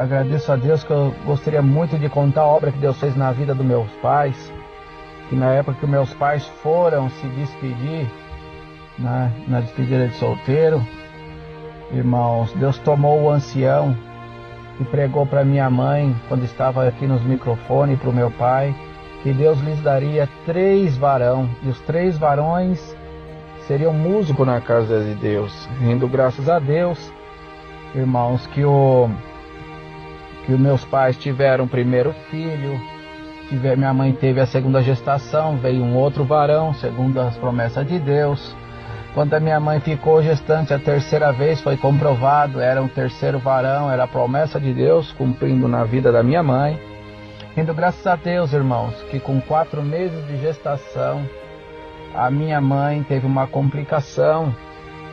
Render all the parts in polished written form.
agradeço a Deus, que eu gostaria muito de contar a obra que Deus fez na vida dos meus pais, que na época que meus pais foram se despedir, na despedida de solteiro, irmãos, Deus tomou o ancião e pregou para minha mãe, quando estava aqui nos microfones, para o meu pai, que Deus lhes daria 3 varões, e os 3 varões seriam músicos na casa de Deus. Rendo graças a Deus, irmãos, que os meus pais tiveram o primeiro filho, minha mãe teve a segunda gestação, veio um outro varão, segundo as promessas de Deus. Quando a minha mãe ficou gestante a terceira vez, foi comprovado, era um terceiro varão, era a promessa de Deus cumprindo na vida da minha mãe. Rendo graças a Deus, irmãos, que com 4 meses de gestação, a minha mãe teve uma complicação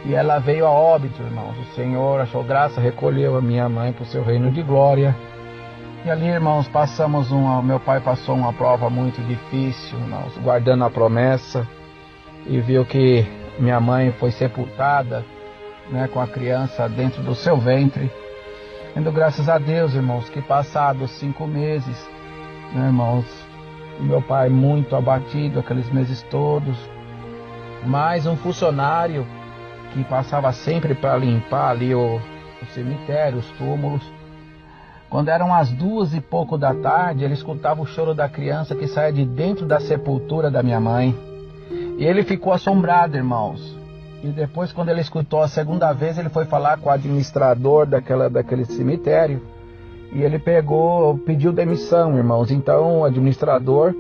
e ela veio a óbito, irmãos. O Senhor achou graça, recolheu a minha mãe para o seu reino de glória. E ali, irmãos, meu pai passou uma prova muito difícil, irmãos, guardando a promessa, e viu que minha mãe foi sepultada, com a criança dentro do seu ventre. Rendo graças a Deus, irmãos, que passados 5 meses, irmãos, meu pai muito abatido aqueles meses todos, mais um funcionário que passava sempre para limpar ali o cemitério, os túmulos. Quando eram as 2 e pouco da tarde, ele escutava o choro da criança que saía de dentro da sepultura da minha mãe. E ele ficou assombrado, irmãos. E depois, quando ele escutou a segunda vez, ele foi falar com o administrador daquele cemitério. E ele pediu demissão, irmãos. Então o administrador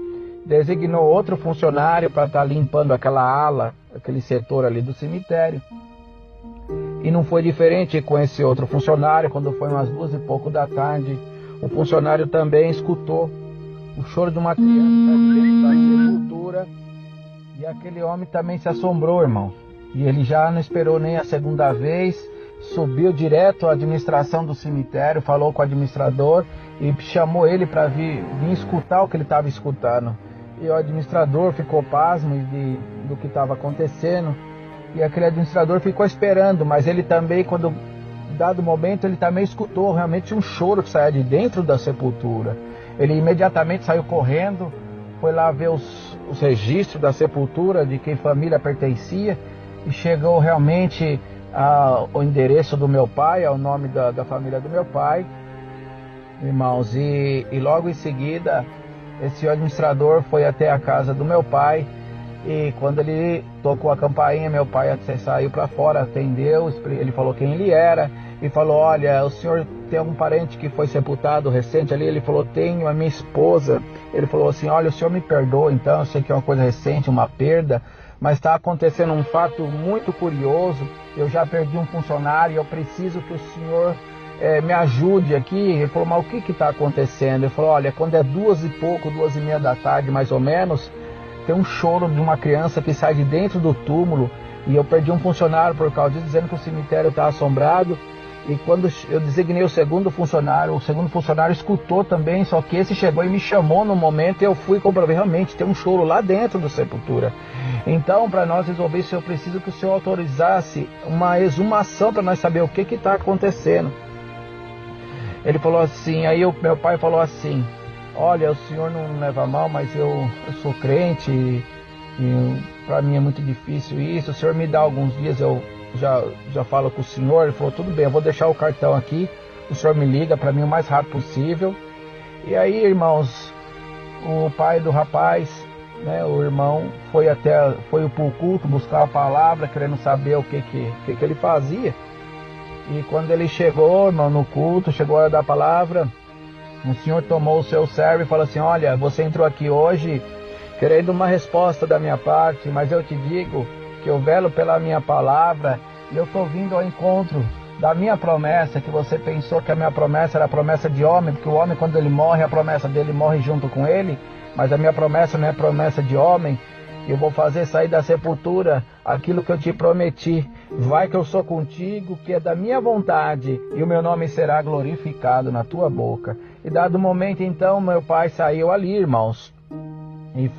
designou outro funcionário para estar limpando aquela ala, aquele setor ali do cemitério. E não foi diferente com esse outro funcionário. Quando foi umas 2 e pouco da tarde, o funcionário também escutou o choro de uma criança dentro da sepultura. E aquele homem também se assombrou, irmão. E ele já não esperou nem a segunda vez, subiu direto à administração do cemitério, falou com o administrador e chamou ele para vir escutar o que ele estava escutando. E o administrador ficou pasmo do que estava acontecendo. E aquele administrador ficou esperando, mas ele também, dado momento, ele também escutou realmente um choro que saía de dentro da sepultura. Ele imediatamente saiu correndo, foi lá ver os registros da sepultura, de que família pertencia, e chegou realmente ao endereço do meu pai, ao nome da família do meu pai, irmãos, e logo em seguida esse administrador foi até a casa do meu pai, e quando ele tocou a campainha, meu pai saiu para fora, atendeu, ele falou quem ele era, e falou: olha, o senhor tem algum parente que foi sepultado recente ali? Ele falou: tenho, a minha esposa. Ele falou assim: olha, o senhor me perdoa, então, eu sei que é uma coisa recente, uma perda, mas está acontecendo um fato muito curioso, eu já perdi um funcionário, eu preciso que o senhor me ajude aqui. Ele falou: mas o que está acontecendo? Ele falou: olha, quando é 2 e pouco, 2 e meia da tarde mais ou menos, tem um choro de uma criança que sai de dentro do túmulo, e eu perdi um funcionário por causa disso, dizendo que o cemitério está assombrado. E quando eu designei o segundo funcionário escutou também, só que esse chegou e me chamou no momento, e eu fui e comprovei, realmente tem um choro lá dentro da sepultura. Então, para nós resolver isso, eu preciso que o senhor autorizasse uma exumação para nós saber o que está acontecendo. Ele falou assim, aí meu pai falou assim: olha, o senhor não leva mal, mas eu sou crente, e para mim é muito difícil isso, o senhor me dá alguns dias, eu já falo com o senhor. Ele falou: tudo bem, eu vou deixar o cartão aqui, o senhor me liga para mim o mais rápido possível. E aí, irmãos, o pai do rapaz, o irmão, foi para o culto buscar a palavra, querendo saber o que ele fazia. E quando ele chegou, irmão, no culto, chegou a hora da palavra, o senhor tomou o seu servo e falou assim: olha, você entrou aqui hoje querendo uma resposta da minha parte, mas eu te digo que eu velo pela minha palavra, e eu estou vindo ao encontro da minha promessa, que você pensou que a minha promessa era a promessa de homem, porque o homem, quando ele morre, a promessa dele morre junto com ele, mas a minha promessa não é promessa de homem. Eu vou fazer sair da sepultura aquilo que eu te prometi. Vai que eu sou contigo, que é da minha vontade, e o meu nome será glorificado na tua boca. E dado o momento, então, meu pai saiu ali, irmãos, e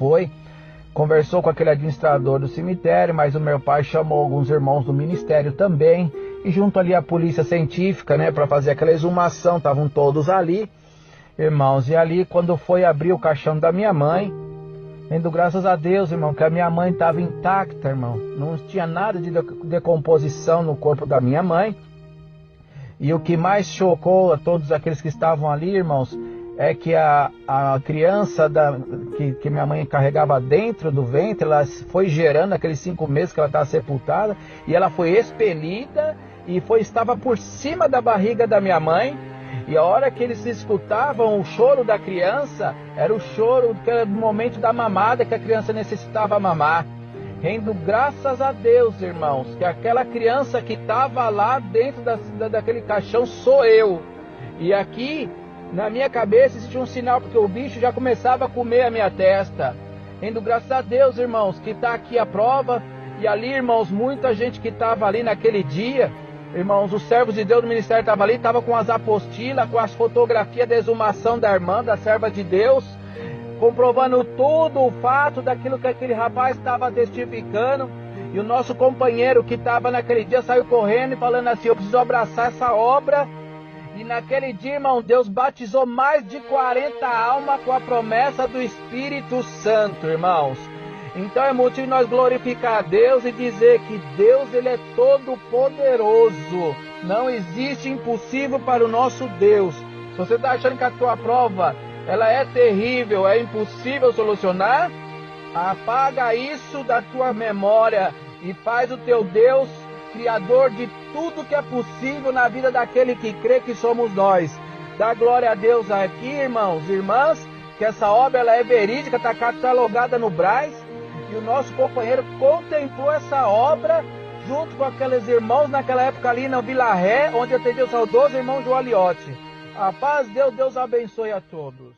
conversou com aquele administrador do cemitério, mas o meu pai chamou alguns irmãos do ministério também, E junto ali a polícia científica, né, para fazer aquela exumação, estavam todos ali, irmãos. E ali, quando foi abrir o caixão da minha mãe, rendo graças a Deus, irmão, que a minha mãe estava intacta, irmão. Não tinha nada de decomposição no corpo da minha mãe. E o que mais chocou a todos aqueles que estavam ali, irmãos, é que a criança que minha mãe carregava dentro do ventre, ela foi gerando aqueles 5 meses que ela estava sepultada, e ela foi expelida e estava por cima da barriga da minha mãe. E a hora que eles escutavam o choro da criança, era o choro que era do momento da mamada, que a criança necessitava mamar. Rendo graças a Deus, irmãos, que aquela criança que estava lá dentro daquele caixão sou eu. E aqui, na minha cabeça, existia um sinal, porque o bicho já começava a comer a minha testa. Rendo graças a Deus, irmãos, que está aqui a prova. E ali, irmãos, muita gente que estava ali naquele dia, irmãos, os servos de Deus do ministério estavam ali, estavam com as apostilas, com as fotografias da exumação da irmã, da serva de Deus, comprovando tudo o fato daquilo que aquele rapaz estava testificando. E o nosso companheiro que estava naquele dia saiu correndo e falando assim: eu preciso abraçar essa obra. E naquele dia, irmão, Deus batizou mais de 40 almas com a promessa do Espírito Santo, irmãos. Então é motivo de nós glorificar a Deus e dizer que Deus, Ele é todo poderoso. Não existe impossível para o nosso Deus. Se você está achando que a tua prova ela é terrível, é impossível solucionar, apaga isso da tua memória e faz o teu Deus Criador de tudo que é possível na vida daquele que crê, que somos nós. Dá glória a Deus aqui, irmãos e irmãs, que essa obra ela é verídica, está catalogada no Braz, e o nosso companheiro contemplou essa obra junto com aqueles irmãos naquela época ali na Vila Ré, onde atendia o saudoso irmão João Aliotti. A paz de Deus, Deus abençoe a todos.